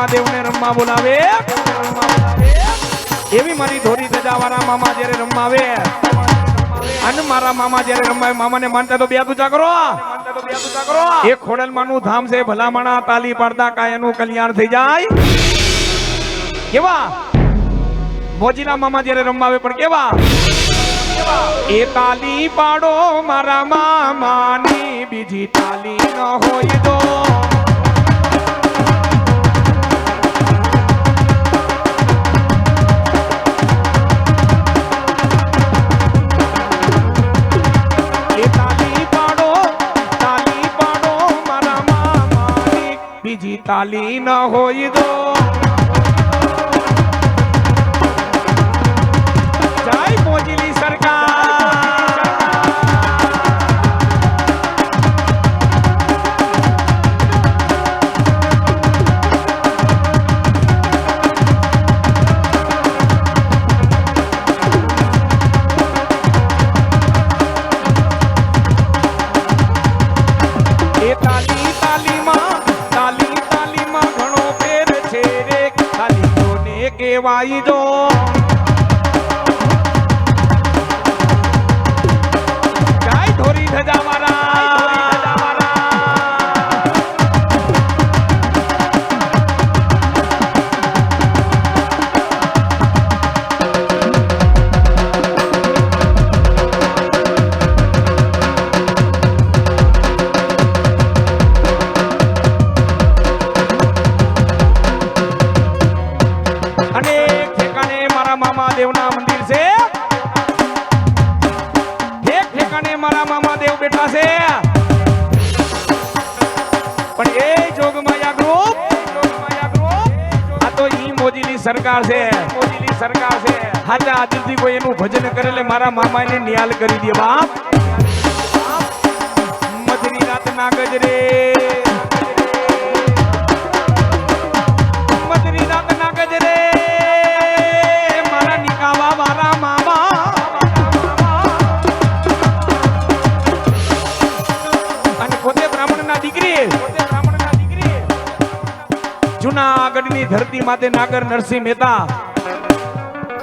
દેવને રમવા બોલાવે એવી મારી ધોરી ધજાવાળા મામા જ્યારે રમાવે અને મારા મામા જ્યારે રમાવે મામાને માનતા તો બે દુજા કરો એ ખોડલમાનું ધામ છે ભલામણા તાલી પાડતા કાયાનું કલ્યાણ થઈ જાય કેવા મોજીલા મામા જ્યારે રમાવે પણ કેવા એ તાલી પાડો મારા મામાની બીજી તાલી ન હોય તો તાલી ન હોય દો જય મોજીલી કેવાઈ દો જય ધોરી ધજાવાળા દેવના મંદિર છે એક ઠેકાણે મારા મામા દેવ બેઠા છે પણ એ જોગમાયા ગ્રુપ આ તો ઈ મોજીની સરકાર છે હાચા દિલથી કોઈ એનું ભજન કરે એટલે મારા મામાને નિયાલ કરી દે બાપ મધની રાત ના ગજરે જૂનાગઢની ધરતી માતે નાગર નરસિંહ મહેતા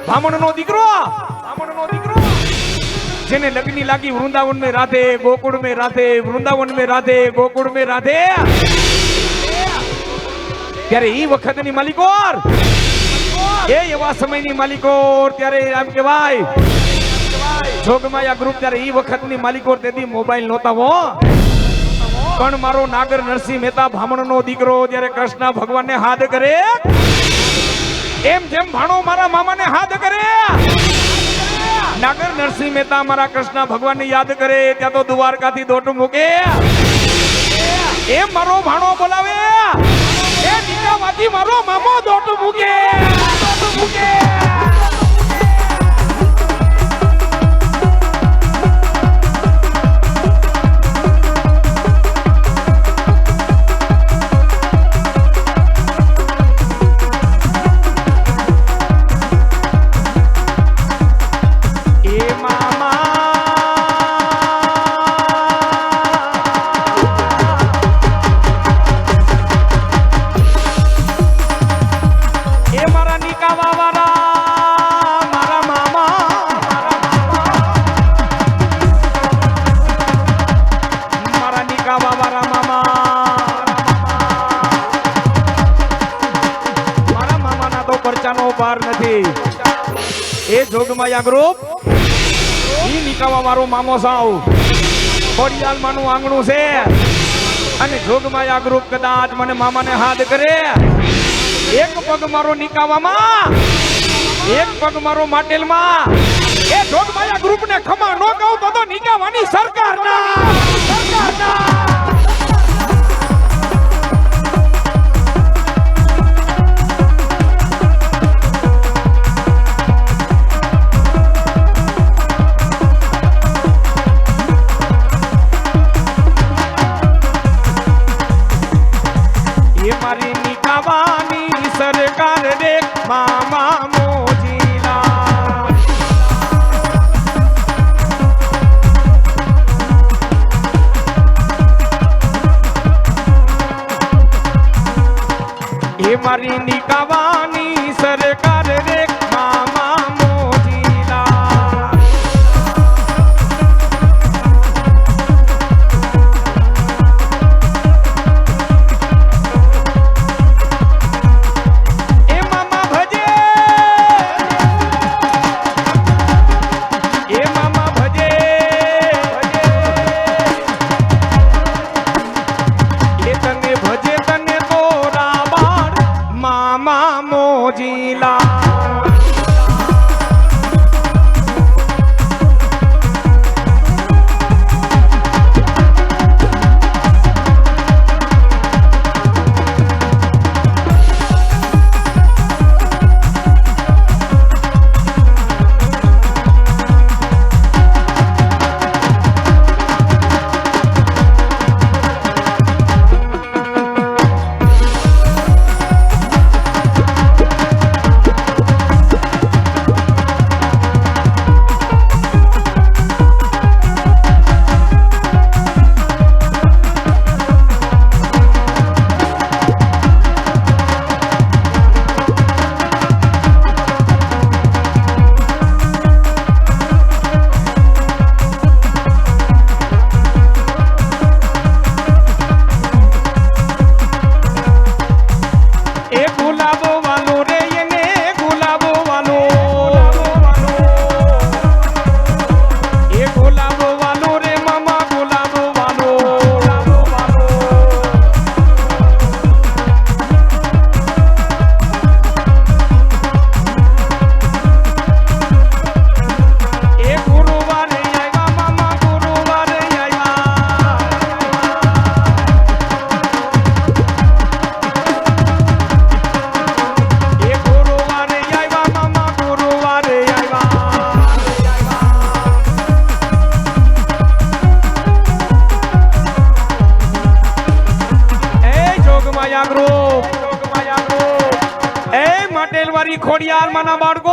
બ્રાહ્મણનો દીકરો જેને લગ્ની લાગી વૃંદાવન में राधे गोकुल में राधे वृंदावन में राधे गोकुल में राधे ત્યારે ઈ વખતની માલિકોર એ એવા સમયની માલિકોર ત્યારે આમ કહેવાય જોગમાયા ગ્રુપ ત્યારે ઈ વખતની માલિકોર તેથી મોબાઈલ નહોતા હો પણ મારો નાગર નરસિંહ મહેતા બ્રાહ્મણનો દીકરો જ્યારે કૃષ્ણ ભગવાનને હાથ કરે એમ જેમ ભાણો મારા મામાને હાથ કરે નાગર નરસિંહ મહેતા મારા કૃષ્ણ ભગવાનને યાદ કરે ત્યાં તો દ્વારકાથી દોટ મૂકે એમ મારો ભાણો બોલાવે એ દીકરામાંથી મારો મામો દોટ મૂકે એ જોગમાયા ગ્રુપ ઈ નિકાવા વાળો મામો સાવ ખોડિયાલ માનું આંગણું છે અને જોગમાયા ગ્રુપ કદાચ મને મામાને હાથ કરે એક પગ મારો નિકાવામાં એક પગ મારો માટેલમાં એ જોગમાયા ગ્રુપ ને ખમા નો કહું તો નિકાવાની સરકારના સરકાર રે મામા મોજીલા મારી નિકાવાની સરકાર રે મામા મોજીલા એ મામા ભજે એ મામા ભજે એ તને ભજે તને તો રાવણ મામા મોજીલા ખોડિયાર માના બાળકો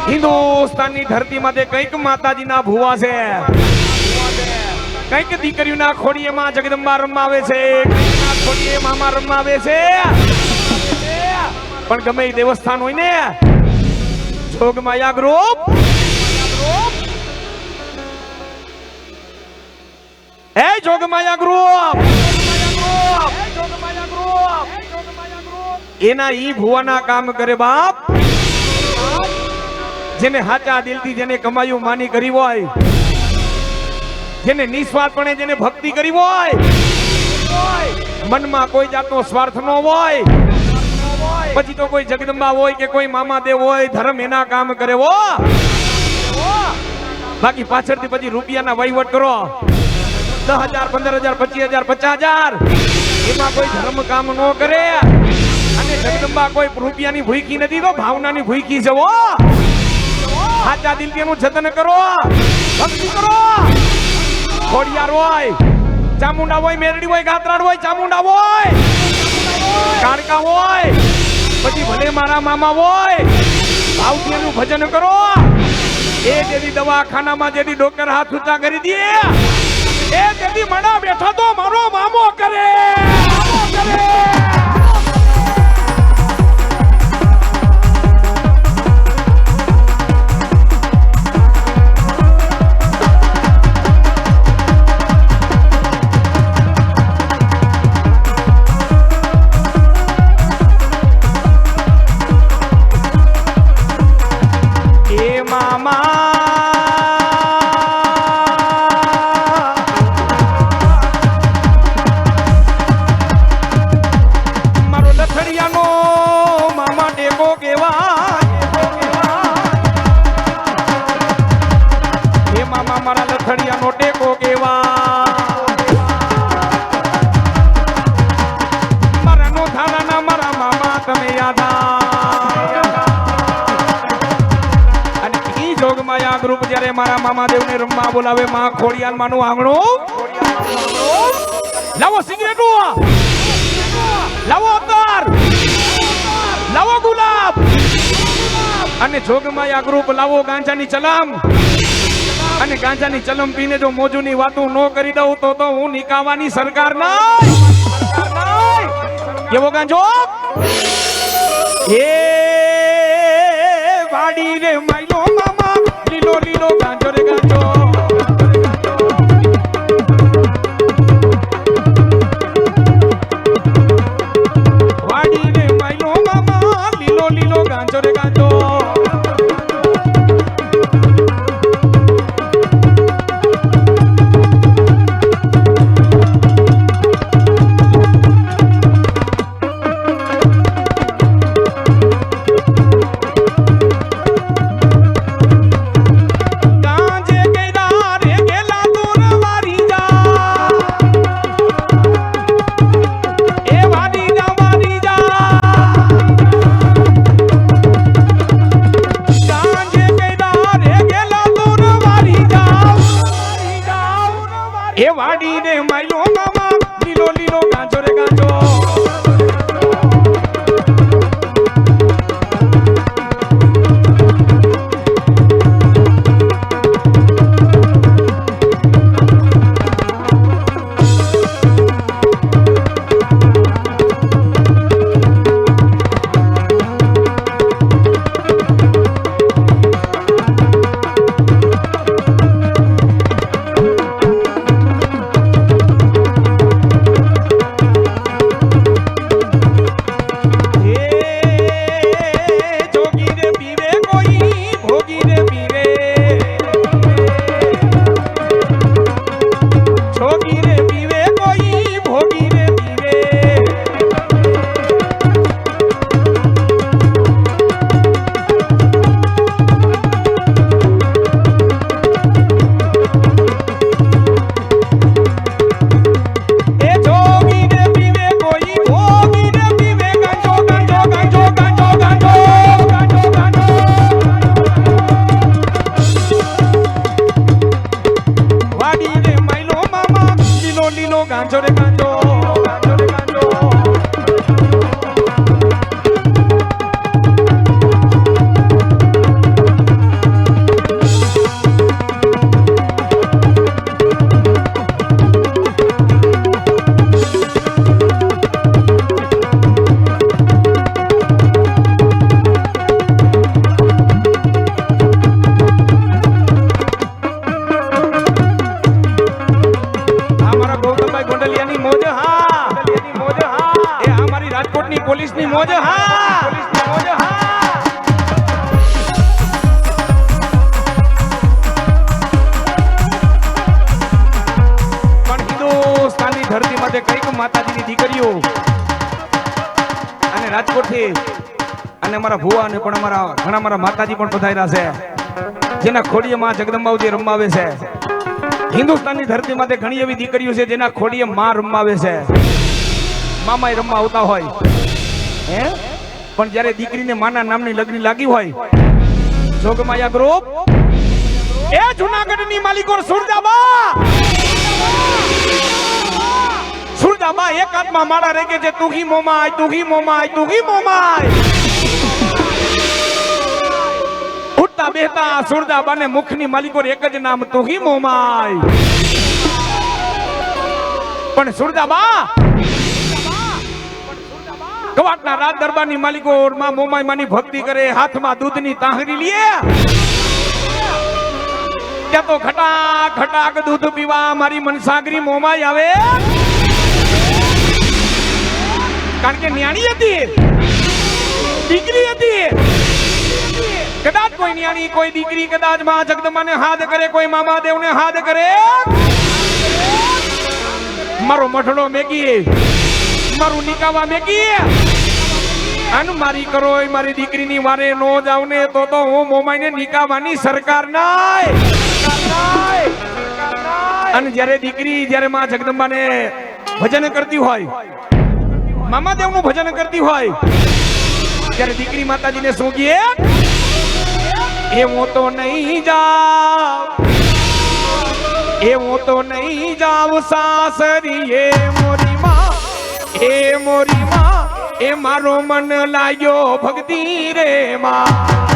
હિન્દુસ્તાનની ધરતી માંથી કઈક માતાજીના ભુવા છે કઈક દીકરીઓના ખોડીએમાં જગદંબા રમાવે છે ખોડીએ મામા રમાવે છે પણ ગમે એ દેવસ્થાન હોય ને જોગમાયા ગ્રુપ એ જોગમાયા ગ્રુપ એના ઈ ભુવાના કામ કરે બાપ જેને હાચા દિલથી જેને કમાયું માની કરી હોય જેને નિસ્વાર્થપણે જેને ભક્તિ કરી હોય મનમાં કોઈ જાતનો સ્વાર્થ ન હોય પછી તો કોઈ જગદંબા હોય કે કોઈ મામાદેવ હોય ધર્મ એના કામ કરે હો બાકી પાછળથી પછી રૂપિયાના વહીવટ કરો 10,000 15,000 25,000 50,000 એમાં કોઈ ધર્મ કામ ન કરે અને જગદંબા કોઈ રૂપિયાની ભૂખી નથી તો ભાવનાની ભૂખી છે હો સાચા દિલથી એનું જતન કરો ભક્તિ કરો ખોડિયાર હોય ચામુંડા હોય મેરડી હોય ગાત્રાડ હોય ચામુંડા હોય કાળકા હોય પછી ભલે મારા મામા હોય ભાવથી એનું ભજન કરો એ જેથી દવાખાનામાં જેથી ડોક્ટર હાથ ઊંચા કરી દે એ જેથી મડા બેઠા તો મારો મામો કરે ગ્રુપ જ્યારે મારા મામાદેવ ને રમવા બોલાવે માં ખોડિયાર માનું આંગણું લાવો સિગરેટો લાવો અતર લાવો ગુલાબ અને જોગમાયા ગ્રુપ લાવો ગાંજાની ચલમ અને ગાંજાની ચલમ પીને જો મોજુની વાતો ન કરી દઉં તો હું નિકાવાની સરકાર નહીં કેવો ગાંજો એ વાડી રે માયલો મામા લીલો લીલો ગાંજો રે ગાંજો વાડી રે માયલો મામા લીલો લીલો ગાંજો રે ગાંજો એ વાડી રે માયલો મામા લીલો લીલો ગાંજો રે ગાંજો ગાંજો રે ગાંજો ગાંજો રે ગાંજો પોલીસની મોજ હા પોલીસની મોજ હા પણ હિન્દુસ્તાનની ધરતી માટે કઈક માતાજીની દીકરીઓ અને રાજકોટથી અને અમારા ભુવા અને પણ ઘણા મારા માતાજી પણ પધાર્યા છે જેના ખોડીએ માં જગદંબાજી રમાવે છે હિન્દુસ્તાનની ધરતી માટે ઘણી એવી દીકરીઓ છે જેના ખોડીએ માં રમાવે છે મામાએ રમવા આવતા હોય પણ જયારે દીકરીને માના નામની લગ્ન લાગી હોય જોગમાયા ગ્રુપ એ જૂનાગઢની માલિકો સુરજાબા એક હાથમાં માળા રેગે છે તુહી મોમાય તુહી મોમાય તુહી મોમાય ઉઠતા બેહતા સુરજાબાને મુખની માલિકો એક જ નામ તુહી મોમાય પણ સુરજાબા કવાટના રાજ દરબારની માલિકો માં મોમાઈ માની ભક્તિ કરે હાથમાં દૂધની તાહરી લે ત્યાં તો ખટાક ખટાક દૂધ પીવા મારી મનસાગરી મોમાઈ આવે કારણ કે ન્યાણી હતી દીકરી હતી કદાચ કોઈ ન્યાણી કોઈ દીકરી કદાચ માં જગદંબાને હાથ કરે કોઈ મામા દેવને હાથ કરે મારો મઠડો મેગી મારું નિકાવા મેગી આનું મારી કરો મારી દીકરીની વારે નો જાવ ને તો હું મોમાઈને નિકાવાની સરકાર નાય અને જ્યારે દીકરી જ્યારે માં જગદંબાને ભજન કરતી હોય મામા દેવનું ભજન કરતી હોય ત્યારે દીકરી માતાજીને શું કહે એ હું તો નહીં જાવ એ હું તો નહીં જાવ સાસરી એ મોરી માં એ મોરી માં એ મારો મન લાગ્યો ભક્તિ રે માં